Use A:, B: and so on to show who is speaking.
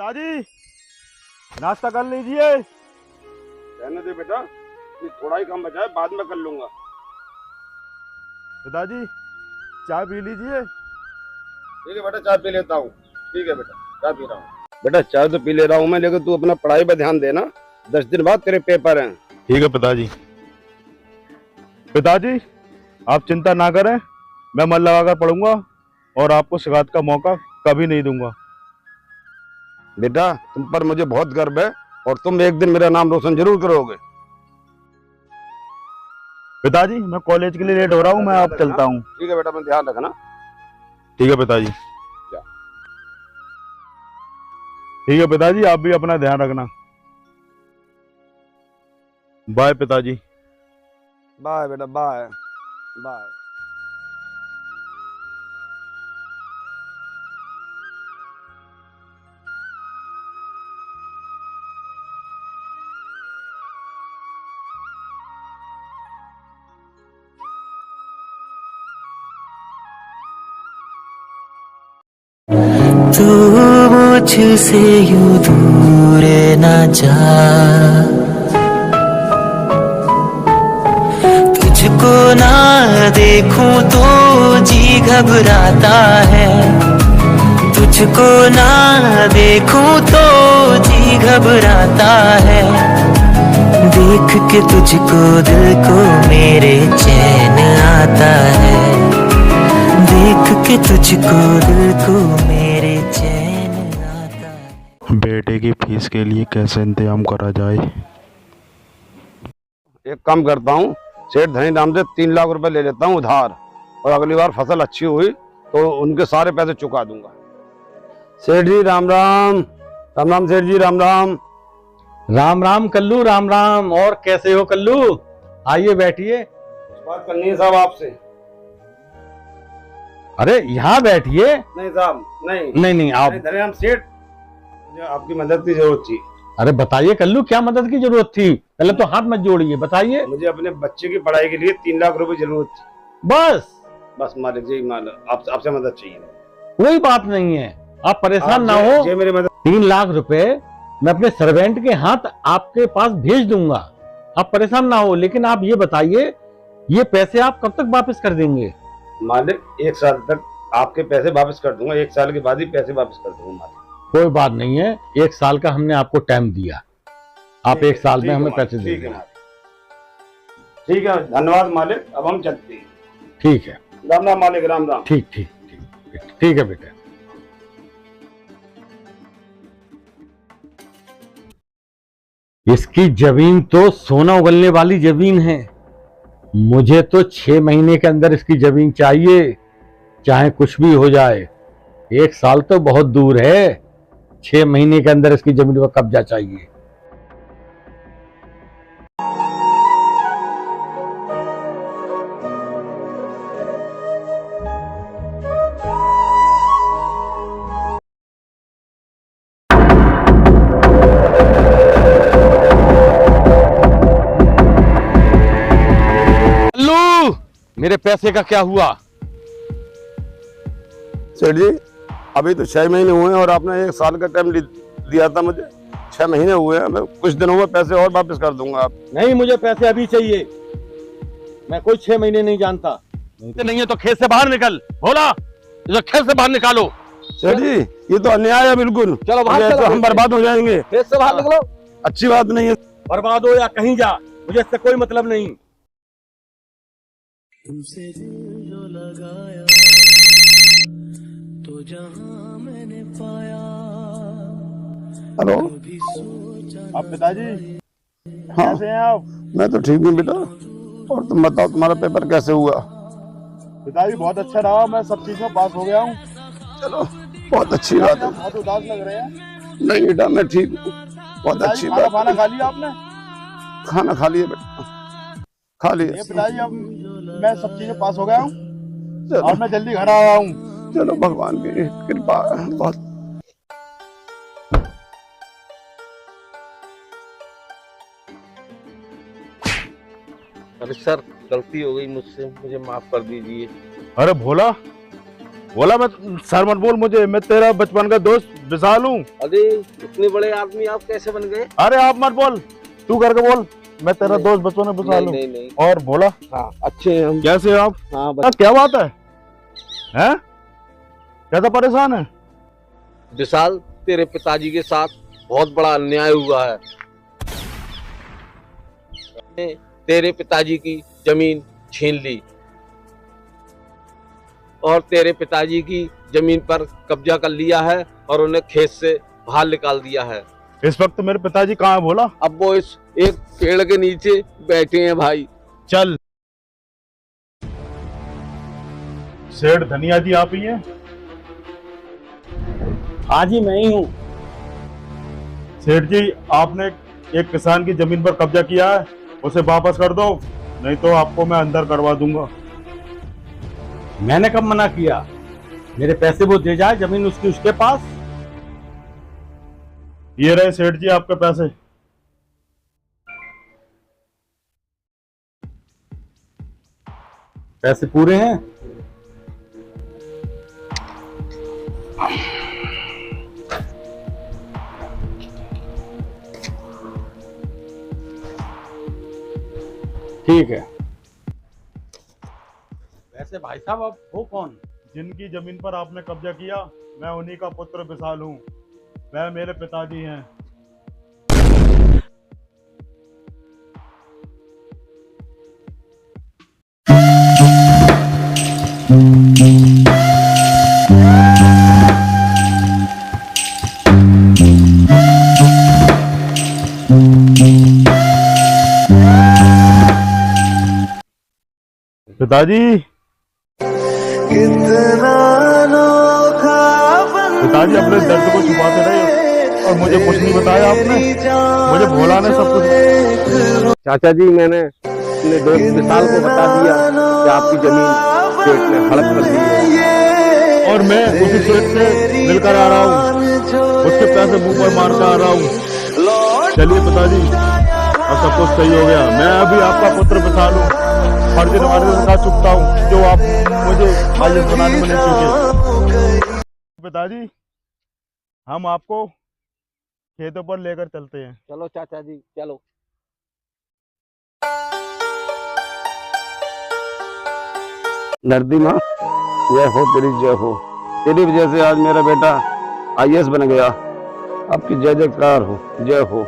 A: पिताजी नाश्ता कर लीजिए।
B: रहने दे बेटा, ये थोड़ा ही काम बचा है, बाद में कर लूंगा।
A: पिताजी चाय पी लीजिए।
B: ठीक है बेटा, चाय पी लेता हूँ। ठीक है बेटा, चाय पी रहा हूँ। बेटा चाय तो पी ले रहा हूँ मैं, लेकिन तू अपना पढ़ाई पे ध्यान देना। 10 दिन बाद तेरे पेपर हैं।
A: ठीक है पिताजी। पिताजी आप चिंता ना करें, मैं मन लगाकर पढ़ूंगा और आपको शिकायत का मौका कभी नहीं दूंगा।
B: बेटा तुम पर मुझे बहुत गर्व है और तुम एक दिन मेरा नाम रोशन जरूर करोगे।
A: पिताजी मैं कॉलेज के लिए लेट हो रहा हूँ, मैं अब चलता हूँ।
B: ठीक है बेटा, मैं ध्यान रखना।
A: ठीक है पिताजी। ठीक है पिताजी, आप भी अपना ध्यान रखना। बाय पिताजी।
B: बाय बेटा, बाय बाय।
C: तू मुझसे यूं दूर न जा, तुझको ना देखूं तो जी घबराता है, तुझको ना देखूं तो जी घबराता है, देख के तुझको दिल को मेरे चैन आता है, देख के तुझको दिल को मेरे चैन आता है।
A: बेटे की फीस के लिए कैसे इंतजाम करा जाए?
B: एक काम करता हूँ, सेठ धनी नाम से 3 लाख रुपए ले लेता हूँ उधार, और अगली बार फसल अच्छी हुई तो उनके सारे पैसे चुका दूंगा। सेठ जी राम राम। राम राम सेठ जी, राम राम।
D: राम राम कल्लू, राम राम। और कैसे हो कल्लू? आइए बैठिए।
B: बात करनी है साहब आपसे।
D: अरे यहाँ बैठिए।
B: नहीं साहब, नहीं
D: नहीं आप।
B: धनीराम सेठ, मुझे आपकी मदद की जरूरत थी।
D: अरे बताइए कल्लू, क्या मदद की जरूरत थी? पहले तो हाथ मत जोड़िए, बताइए।
B: मुझे अपने बच्चे की पढ़ाई के लिए 3 लाख रुपए जरूरत थी।
D: बस
B: मालिक जी, मालिक आपसे मदद चाहिए।
D: कोई बात नहीं है, आप परेशान ना हो।
B: ये मेरी मदद।
D: 3 लाख रुपए मैं अपने सर्वेंट के हाथ आपके पास भेज दूंगा, आप परेशान ना हो। लेकिन आप ये बताइए, ये पैसे आप कब तक वापस कर देंगे?
B: मालिक 1 साल तक आपके पैसे वापस कर दूंगा, 1 साल के बाद ही पैसे वापस कर दूंगा मालिक।
D: कोई बात नहीं है, 1 साल का हमने आपको टाइम दिया, आप 1 साल में हमें पैसे दे देंगे।
B: ठीक है, धन्यवाद मालिक। अब हम चलते हैं।
D: ठीक है,
B: राम राम मालिक, राम राम।
D: ठीक ठीक ठीक ठीक है बेटा। इसकी जमीन तो सोना उगलने वाली जमीन है, मुझे तो 6 महीने के अंदर इसकी जमीन चाहिए, चाहे कुछ भी हो जाए। 1 साल तो बहुत दूर है, 6 महीने के अंदर इसकी जमीन पर कब्जा चाहिए। कल्लू, मेरे पैसे का क्या हुआ?
B: सेठ जी, अभी तो 6 महीने हुए हैं और आपने 1 साल का टाइम दिया था मुझे। 6 महीने हुए हैं, मैं कुछ दिनों में पैसे और वापस कर दूंगा। आप
D: नहीं, मुझे पैसे अभी चाहिए। मैं कोई 6 महीने नहीं जानता। नहीं है तो खेत से बाहर निकल। बोला, इसे खेत से बाहर निकालो।
B: सेठ जी, ये तो अन्याय है बिल्कुल।
D: चलो बाहर
B: तो हम बर्बाद हो जाएंगे।
D: खेत से बाहर निकलो।
B: अच्छी बात नहीं है।
D: बर्बाद हो या कहीं जा, मुझे इससे कोई मतलब नहीं।
C: तुमसे दिल जो लगाया तो जहां मैंने पाया।
B: हेलो,
A: आप पिताजी
B: हाँ
A: कैसे हैं आप?
B: मैं तो ठीक हूँ बेटा, और तुम बताओ तुम्हारा पेपर कैसे हुआ?
A: पिताजी बहुत अच्छा रहा, मैं सब चीज में पास हो गया हूँ।
B: चलो बहुत अच्छी बात है।
A: बहुत उदास लग रहे हैं।
B: नहीं बेटा, मैं ठीक हूँ। बहुत अच्छी बात।
A: खाना खा लिया आपने?
B: खाना खा लिया बेटा, खा लिया।
A: ये पिताजी अब मैं सब चीजें पास हो गया हूँ
B: चलो,
A: और मैं जल्दी घर आ रहा हूँ।
B: चलो भगवान की कृपा है बहुत।
E: अरे सर, गलती हो गई मुझसे, मुझे माफ कर दीजिए।
A: अरे भोला, बोला मैं, सर मत बोल मुझे, मैं तेरा बचपन का दोस्त विशाल हूँ।
E: अरे इतने बड़े आदमी आप कैसे बन गए?
A: अरे आप मत बोल, तू करके बोल, मैं तेरा
E: नहीं,
A: दोस्त बचपन में विशाल हूँ।
E: नहीं नहीं।
A: और बोला
E: हाँ अच्छे हैं हम।
A: कैसे हो आप?
E: हाँ
A: क्या बात है? हैं? ज्यादा परेशान है?
E: विशाल, तेरे पिताजी के साथ बहुत बड़ा अन्याय हुआ है। तेरे पिताजी की जमीन छीन ली और तेरे पिताजी की जमीन पर कब्जा कर लिया है और उन्हें खेत से बाहर निकाल दिया है।
A: इस वक्त मेरे पिताजी कहाँ है बोला?
E: अब वो इस एक पेड़ के नीचे बैठे हैं भाई।
A: चल। सेठ धनिया जी आप ही हैं?
D: हाँ जी, मैं ही हूँ।
A: सेठ जी, आपने एक किसान की जमीन पर कब्जा किया है, उसे वापस कर दो, नहीं तो आपको मैं अंदर करवा दूंगा।
D: मैंने कब मना किया? मेरे पैसे वो दे जाए, जमीन उसकी उसके पास।
A: ये रहे सेठ जी आपके पैसे।
D: पैसे पूरे हैं? ठीक है। वैसे भाई साहब, अब वो कौन?
A: जिनकी जमीन पर आपने कब्जा किया, मैं उन्हीं का पुत्र विशाल हूँ। वह मेरे पिताजी हैं। पिताजी, पिताजी अपने दर्द को छुपाते रहे और मुझे कुछ नहीं बताया आपने। मुझे भोला ने सब कुछ।
E: चाचा जी, मैंने अपने दोस्त विशाल को बता दिया कि आपकी जमीन सेठ ने हड़प कर ली है
A: और मैं उसी सेठ से मिलकर आ रहा हूँ, उसके पैसे मुंह पर मारकर आ रहा हूँ। चलिए पिताजी, अब सब कुछ सही हो गया। मैं अभी आपका पुत्र विशाल हूँ, हर दिन हमारे साथ चुकता हूँ जो आप मुझे आयुष बनाने में नहीं चुके। पिताजी, हम आपको खेतों पर लेकर चलते हैं।
E: चलो चाचा जी, चलो।
B: नरदी माँ, जय हो तेरी, जय हो। तेरी वजह से आज मेरा बेटा IAS बन गया। आपकी जय जयकार हो, जय हो।